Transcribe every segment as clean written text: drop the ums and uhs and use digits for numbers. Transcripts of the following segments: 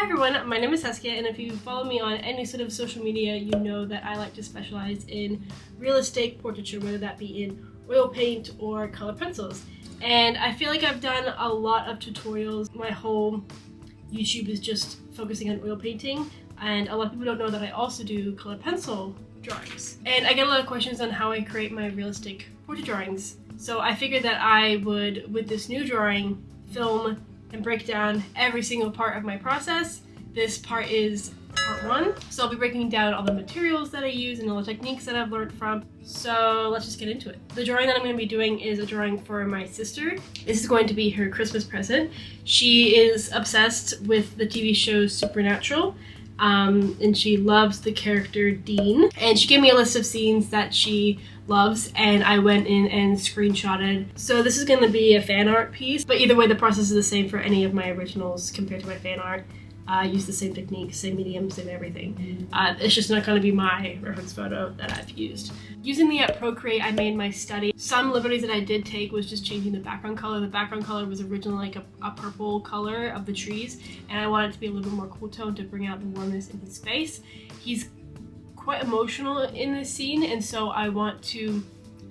Hi everyone, my name is Saskia, and if you follow me on any sort of social media, you know that I like to specialize in real estate portraiture, whether that be in oil paint or color pencils. And I feel like I've done a lot of tutorials. My whole YouTube is just focusing on oil painting, and a lot of people don't know that I also do color pencil drawings. And I get a lot of questions on how I create my realistic portrait drawings. So I figured that I would, with this new drawing, film and break down every single part of my process. This part is part one. So I'll be breaking down all the materials that I use and all the techniques that I've learned from. So let's just get into it. The drawing that I'm going to be doing is a drawing for my sister. This is going to be her Christmas present. She is obsessed with the TV show Supernatural. And she loves the character Dean. And she gave me a list of scenes that she loves, and I went in and screenshotted. So this is going to be a fan art piece, but either way the process is the same for any of my originals compared to my fan art. I use the same technique, same medium, same everything. It's just not going to be my reference photo that I've used. Using the app Procreate, I made my study. Some liberties that I did take was just changing the background color. The background color was originally like a purple color of the trees, and I wanted it to be a little bit more cool tone to bring out the warmness in his face. He's quite emotional in this scene, and so I want to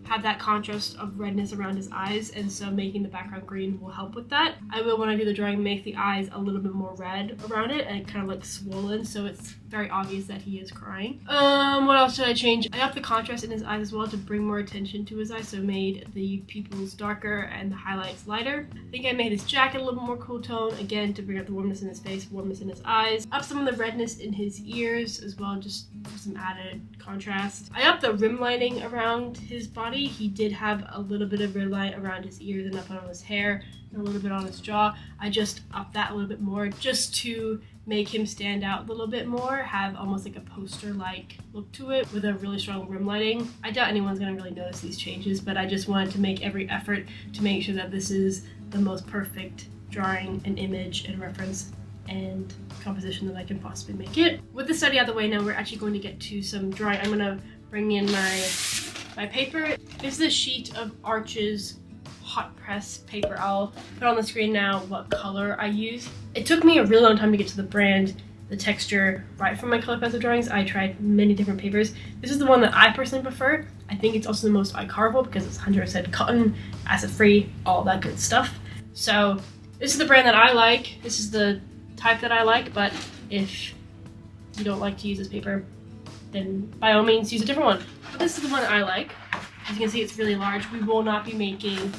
have that contrast of redness around his eyes, and so making the background green will help with that. I will, when I do the drawing, make the eyes a little bit more red around it and kind of like swollen, so it's very obvious that he is crying. What else should I change? I upped the contrast in his eyes as well to bring more attention to his eyes, so made the pupils darker and the highlights lighter. I think I made his jacket a little bit more cool tone, again to bring out the warmness in his face, warmness in his eyes. Up some of the redness in his ears as well, just for some added contrast. I upped the rim lighting around his body. He did have a little bit of red light around his ears and up on his hair and a little bit on his jaw. I just upped that a little bit more just to make him stand out a little bit more, have almost like a poster-like look to it with a really strong rim lighting. I doubt anyone's gonna really notice these changes, but I just wanted to make every effort to make sure that this is the most perfect drawing and image and reference and composition that I can possibly make it. With the study out of the way now, we're actually going to get to some drawing. I'm gonna bring in my paper. This is a sheet of Arches hot press paper. I'll put on the screen now what color I use. It took me a really long time to get to the brand, the texture right from my color pencil drawings. I tried many different papers. This is the one that I personally prefer. I think it's also the most eye carvable because it's 100% cotton, acid free, all that good stuff. So this is the brand that I like. This is the type that I like, but if you don't like to use this paper, then by all means use a different one. But this is the one that I like. As you can see, it's really large. We will not be making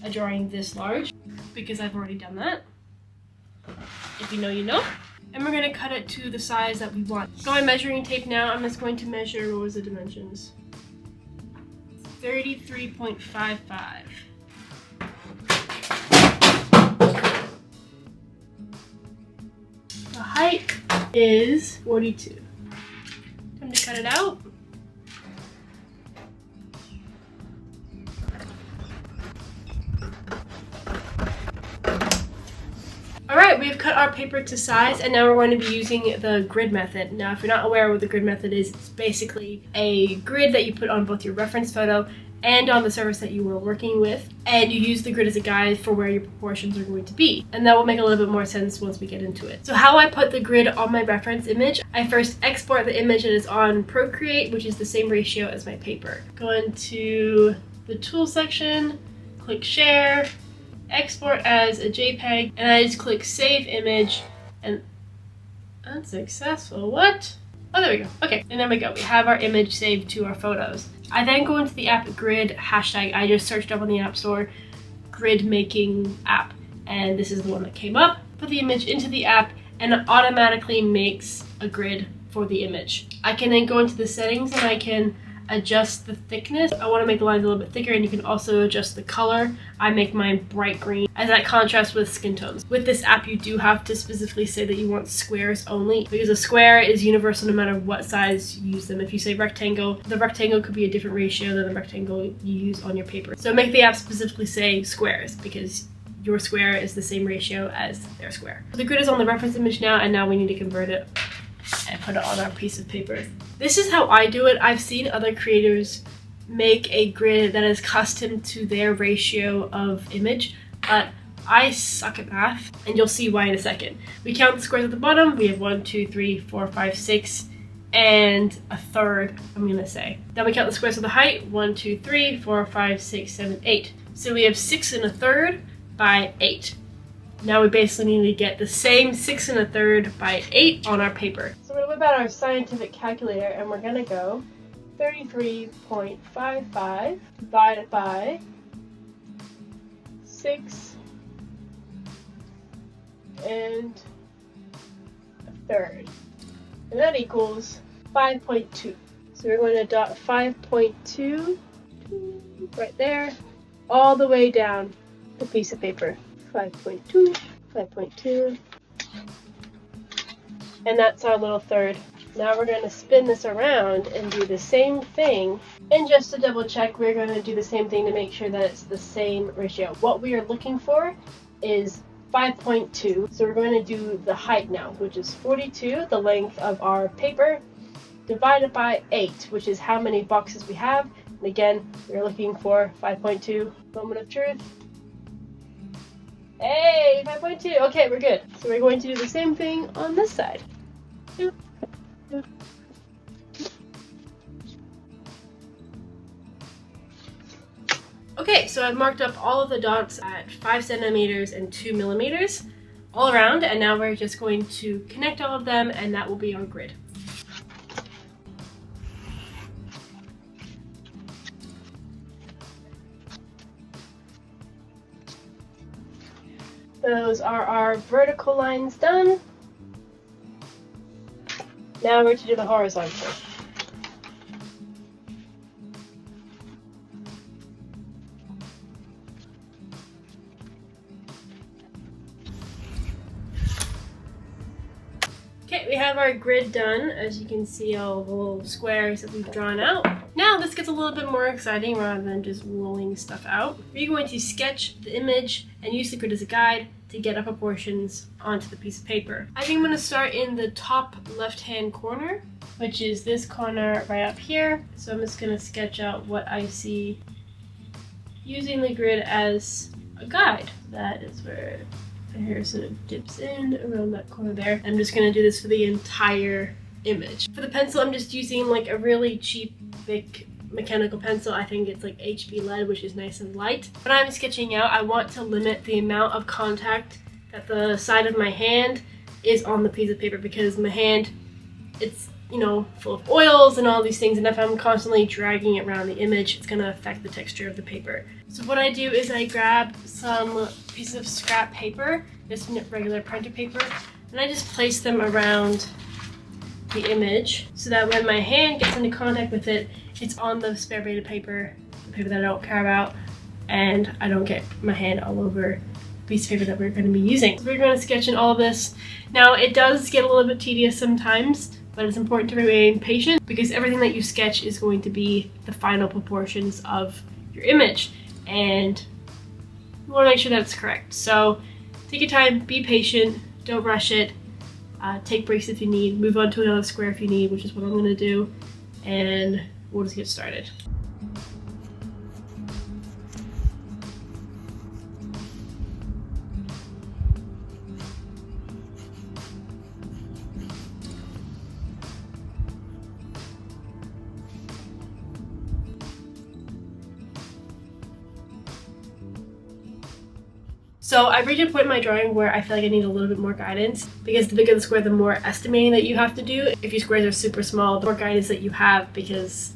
a drawing this large because I've already done that. If you know, you know. And we're gonna cut it to the size that we want. Got my measuring tape now. I'm just going to measure, what was the dimensions? 33.55. The height is 42. Time to cut it out. Alright, we've cut our paper to size, and now we're going to be using the grid method. Now, if you're not aware of what the grid method is, it's basically a grid that you put on both your reference photo and on the surface that you were working with, and you use the grid as a guide for where your proportions are going to be. And that will make a little bit more sense once we get into it. So how I put the grid on my reference image, I first export the image that is on Procreate, which is the same ratio as my paper. Go into the tool section, click share, export as a JPEG, and I just click save image, and unsuccessful. What? Oh, there we go. Okay, and there we go. We have our image saved to our photos. I then go into the app grid hashtag. I just searched up on the App Store grid making app, and this is the one that came up. Put the image into the app, and it automatically makes a grid for the image. I can then go into the settings and I can adjust the thickness. I want to make the lines a little bit thicker, and you can also adjust the color. I make mine bright green as that contrasts with skin tones. With this app, you do have to specifically say that you want squares only, because a square is universal no matter what size you use them. If you say rectangle, the rectangle could be a different ratio than the rectangle you use on your paper. So make the app specifically say squares, because your square is the same ratio as their square. So the grid is on the reference image now, and now we need to convert it and put it on our piece of paper. This is how I do it. I've seen other creators make a grid that is custom to their ratio of image, but I suck at math, and you'll see why in a second. We count the squares at the bottom. We have 1, 2, 3, 4, 5, 6, and a third, I'm gonna say. Then we count the squares of the height. 1, 2, 3, 4, 5, 6, 7, 8. So we have 6 1/3 by 8. Now we basically need to get the same 6 1/3 by 8 on our paper. So we're gonna whip out our scientific calculator, and we're gonna go 33.55 divided by 6 1/3. And that equals 5.2. So we're going to dot 5.2 right there, all the way down the piece of paper. 5.2, 5.2. And that's our little third. Now we're going to spin this around and do the same thing. And just to double check, we're going to do the same thing to make sure that it's the same ratio. What we are looking for is 5.2. So we're going to do the height now, which is 42, the length of our paper, divided by 8, which is how many boxes we have. And again, we're looking for 5.2. Moment of truth. Hey, 5.2. Okay, we're good. So we're going to do the same thing on this side. Okay, so I've marked up all of the dots at 5 centimeters and 2 millimeters all around, and now we're just going to connect all of them, and that will be our grid. Those are our vertical lines done. Now we're to do the horizontal. Okay, we have our grid done. As you can see, all the little squares that we've drawn out. Now this gets a little bit more exciting rather than just rolling stuff out. We're going to sketch the image and use the grid as a guide to get our proportions onto the piece of paper. I think I'm going to start in the top left-hand corner, which is this corner right up here. So I'm just going to sketch out what I see using the grid as a guide. That is where the hair sort of dips in around that corner there. I'm just going to do this for the entire image. For the pencil, I'm just using like a really cheap Bic mechanical pencil. I think it's like HB lead, which is nice and light. When I'm sketching out, I want to limit the amount of contact that the side of my hand is on the piece of paper, because my hand, it's, you know, full of oils and all these things, and if I'm constantly dragging it around the image, it's going to affect the texture of the paper. So what I do is I grab some pieces of scrap paper, just regular printer paper, and I just place them around the image so that when my hand gets into contact with it, it's on the spare bit of paper, the paper that I don't care about, and I don't get my hand all over the piece of paper that we're going to be using. So we're going to sketch in all of this. Now it does get a little bit tedious sometimes, but it's important to remain patient because everything that you sketch is going to be the final proportions of your image, and you want to make sure that it's correct. So take your time, be patient, don't rush it. Take breaks if you need, move on to another square if you need, which is what I'm going to do, and we'll just get started. So I've reached a point in my drawing where I feel like I need a little bit more guidance, because the bigger the square, the more estimating that you have to do. If your squares are super small, the more guidance that you have because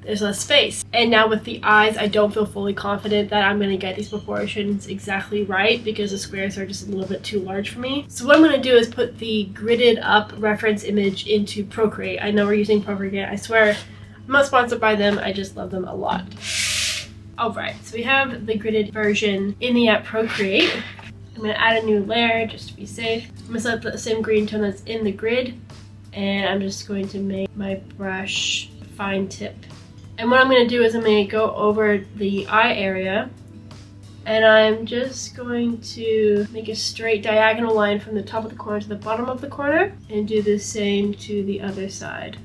there's less space. And now with the eyes, I don't feel fully confident that I'm going to get these proportions exactly right because the squares are just a little bit too large for me. So what I'm going to do is put the gridded up reference image into Procreate. I know we're using Procreate. I swear, I'm not sponsored by them. I just love them a lot. Alright, so we have the gridded version in the app Procreate. I'm going to add a new layer just to be safe. I'm going to select the same green tone that's in the grid, and I'm just going to make my brush a fine tip. And what I'm going to do is I'm going to go over the eye area, and I'm just going to make a straight diagonal line from the top of the corner to the bottom of the corner, and do the same to the other side.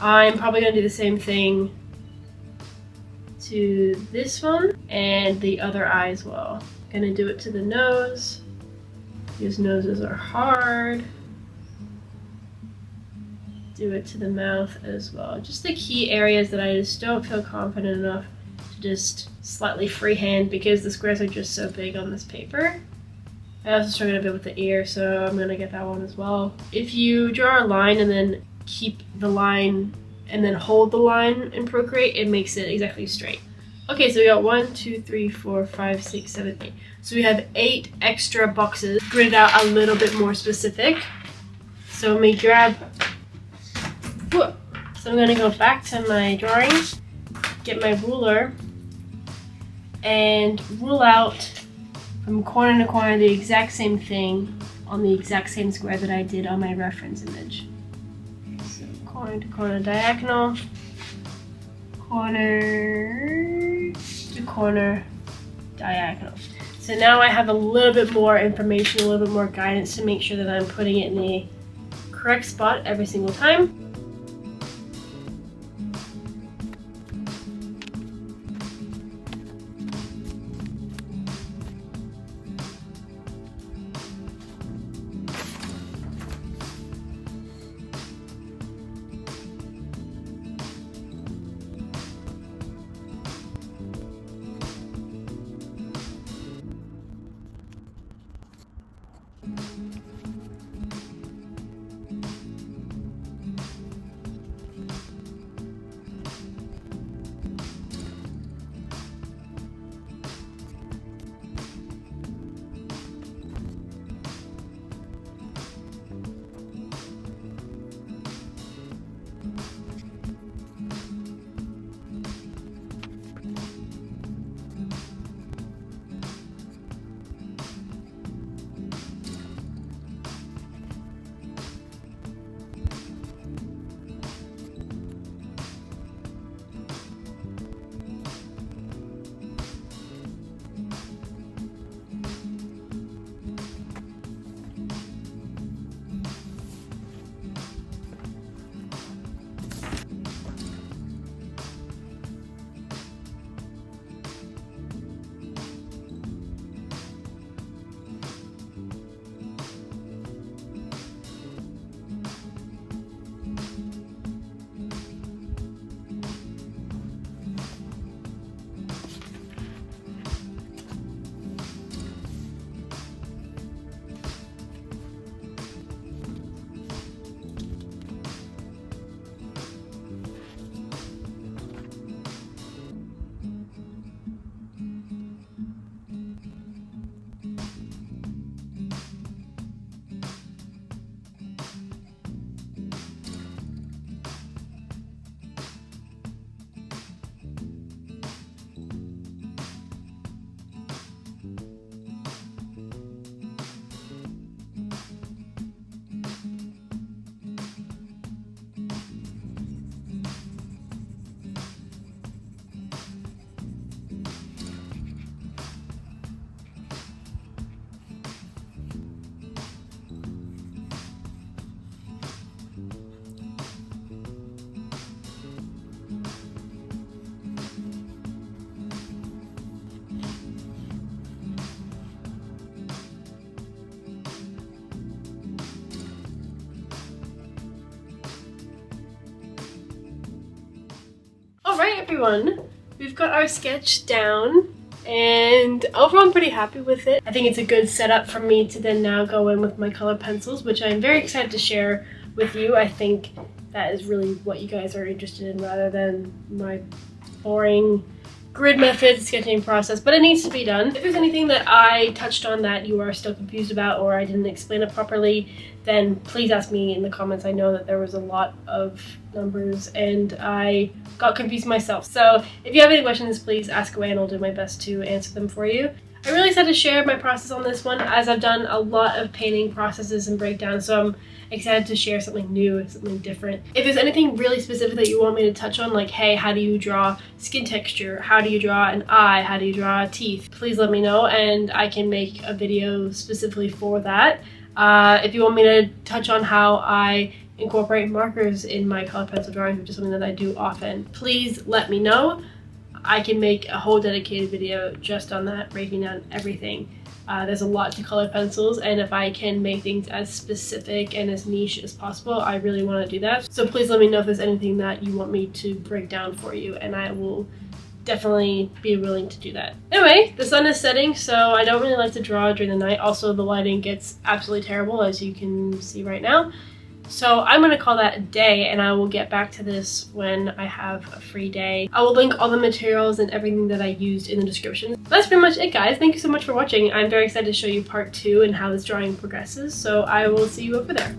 I'm probably going to do the same thing to this one and the other eye as well. Gonna do it to the nose, because noses are hard. Do it to the mouth as well. Just the key areas that I just don't feel confident enough to just slightly freehand because the squares are just so big on this paper. I also struggled a bit with the ear, so I'm gonna get that one as well. If you draw a line and then keep the line and then hold the line in Procreate, it makes it exactly straight. Okay, so we got 1, 2, 3, 4, 5, 6, 7, 8. So we have 8 extra boxes gridded out a little bit more specific. So let me grab, so I'm gonna go back to my drawing, get my ruler, and rule out from corner to corner the exact same thing on the exact same square that I did on my reference image. So corner to corner diagonal, corner to corner diagonal. So now I have a little bit more information, a little bit more guidance to make sure that I'm putting it in the correct spot every single time. Alright everyone, we've got our sketch down and overall I'm pretty happy with it. I think it's a good setup for me to then now go in with my color pencils, which I'm very excited to share with you. I think that is really what you guys are interested in rather than my boring grid method sketching process, but it needs to be done. If there's anything that I touched on that you are still confused about or I didn't explain it properly, then please ask me in the comments. I know that there was a lot of numbers and I got confused myself. So if you have any questions, please ask away and I'll do my best to answer them for you. I really excited to share my process on this one as I've done a lot of painting processes and breakdowns, so I'm excited to share something new, something different. If there's anything really specific that you want me to touch on, like, hey, how do you draw skin texture? How do you draw an eye? How do you draw teeth? Please let me know and I can make a video specifically for that. If you want me to touch on how I incorporate markers in my color pencil drawings, which is something that I do often, please let me know. I can make a whole dedicated video just on that, breaking down everything. There's a lot to color pencils, and if I can make things as specific and as niche as possible, I really want to do that. So please let me know if there's anything that you want me to break down for you, and I will definitely be willing to do that. Anyway, the sun is setting, so I don't really like to draw during the night. Also, the lighting gets absolutely terrible, as you can see right now. So I'm going to call that a day, and I will get back to this when I have a free day. I will link all the materials and everything that I used in the description. That's pretty much it, guys. Thank you so much for watching. I'm very excited to show you part 2 and how this drawing progresses, so I will see you over there.